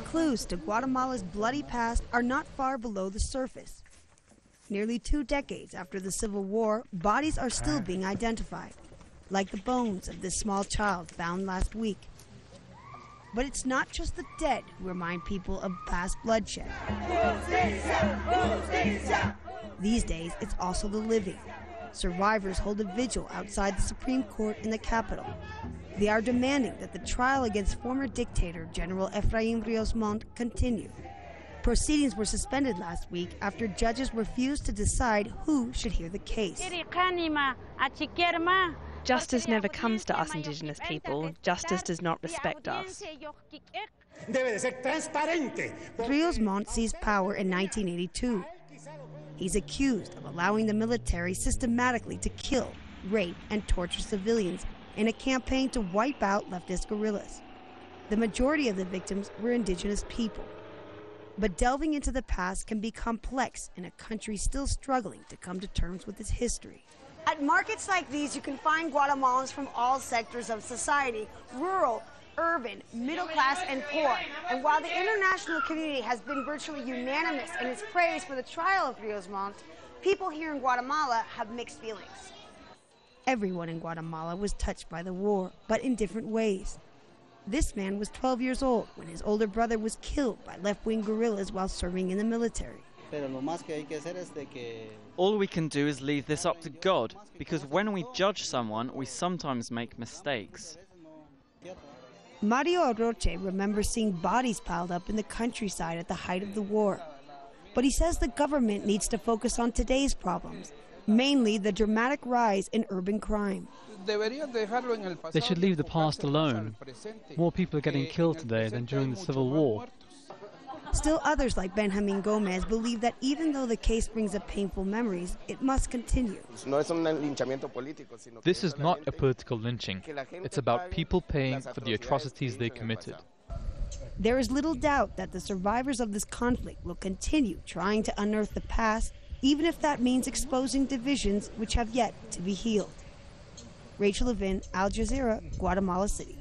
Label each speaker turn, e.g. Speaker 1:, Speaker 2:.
Speaker 1: clues to Guatemala's bloody past are not far below the surface. Nearly 2 decades after the Civil War, bodies are still being identified, like the bones of this small child found last week. But it's not just the dead who remind people of past bloodshed. These days, it's also the living. Survivors hold a vigil outside the Supreme Court in the capital. They are demanding that the trial against former dictator General Efrain Rios Montt continue. Proceedings were suspended last week after judges refused to decide who should hear the case.
Speaker 2: Justice never comes to us indigenous people. Justice does not respect us.
Speaker 1: Rios Montt seized power in 1982. He's accused of allowing the military systematically to kill, rape, and torture civilians in a campaign to wipe out leftist guerrillas. The majority of the victims were indigenous people. But delving into the past can be complex in a country still struggling to come to terms with its history.
Speaker 3: At markets like these, you can find Guatemalans from all sectors of society, rural, urban, middle class, and poor. And while the international community has been virtually unanimous in its praise for the trial of Rios Montt, people here in Guatemala have mixed feelings.
Speaker 1: Everyone in Guatemala was touched by the war, but in different ways. This man was 12 years old when his older brother was killed by left-wing guerrillas while serving in the military.
Speaker 4: All we can do is leave this up to God, because when we judge someone, we sometimes make mistakes.
Speaker 1: Mario Arroche remembers seeing bodies piled up in the countryside at the height of the war. But he says the government needs to focus on today's problems, mainly the dramatic rise in urban crime.
Speaker 5: They should leave the past alone. More people are getting killed today than during the Civil War.
Speaker 1: Still others like Benjamin Gomez believe that even though the case brings up painful memories, it must continue.
Speaker 5: This is not a political lynching. It's about people paying for the atrocities they committed.
Speaker 1: There is little doubt that the survivors of this conflict will continue trying to unearth the past, even if that means exposing divisions which have yet to be healed. Rachel Levin, Al Jazeera, Guatemala City.